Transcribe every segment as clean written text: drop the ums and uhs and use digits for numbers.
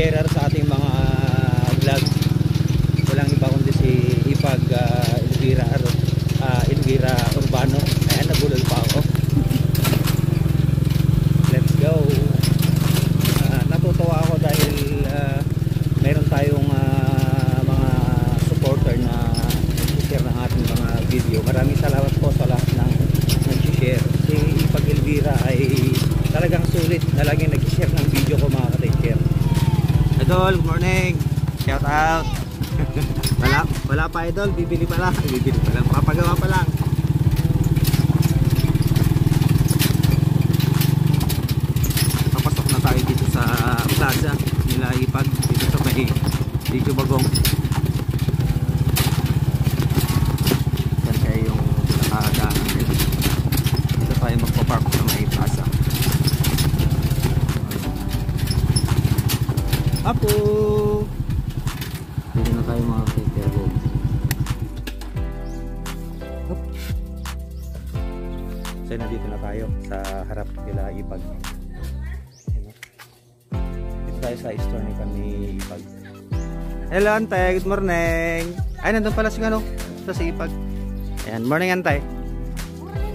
nag-sharer sa ating mga vlog. Walang iba kundi si Ipag Elvira Urbano. Ayan, nagulol pa ako. Let's go. Natutuwa ako dahil meron tayong mga supporter na nag-share ng ating mga video. Maraming salamat po sa lahat ng nag-share. Si Ipag Elvira ay talagang sulit na laging nag-share ng video ko, mga ka-taker. Idol, good morning. Shout out. wala pa idol, bibili pa lang, papagawa pa lang. Papasok na tayo dito sa plaza nila Ipag, dito sa may Sitio Bagong. Yan kaya yung pinakadaanan nila. Dito tayo magpapark sa may plaza. Apo! Dito na tayo mga ka-taker. So nandito na tayo sa harap nila Ipag. Dito tayo sa store ni kami Ipag. Hello Antay, good morning. Ay, nandun pala si ano, sa si Ipag. Ayan, morning Antay.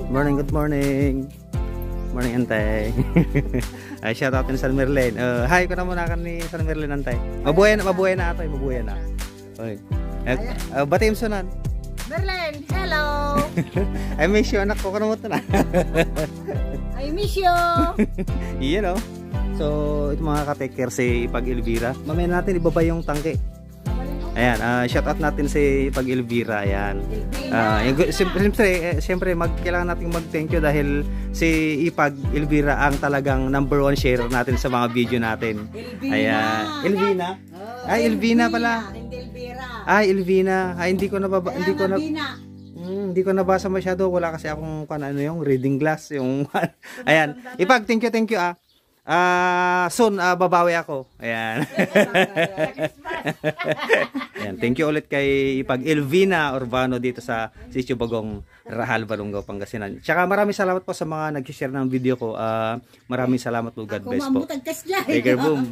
Morning, good morning. Morning Antay. Ay, shout out ni San Merlin. Hi ko na muna kan ni San Merlin Antay. Mabuhay na Atoy, mabuhay na. Oy. Batim sunan. Merlin, hello. I miss you anak ko kuno mo na. I miss you. Iyan oh. So, ito mga ka-taker si Ipag Elvira. Mamaya natin ibaba yung tangke. Ayan, shout out natin si Ipag Elvira. Ayan. Siyempre, kailangan natin mag-thank you dahil si Ipag Elvira ang talagang #1 share natin sa mga video natin. Ayan. Elvina? Ay, Elvina pala. Hindi Elvira. Ay, Elvina. Ay, hindi ko nabasa masyado. Wala kasi akong yung reading glass. Yung ayan. Ipag, thank you ah. Soon babawi ako. Ayan. Ayan. Thank you ulit kay Ipag Elvina Urbano dito sa Sitio Bagong, Rahal, Balungaw, Pangasinan. Tsaka maraming salamat po sa mga nag-share ng video ko. Maraming salamat po. God bless po. Taker boom.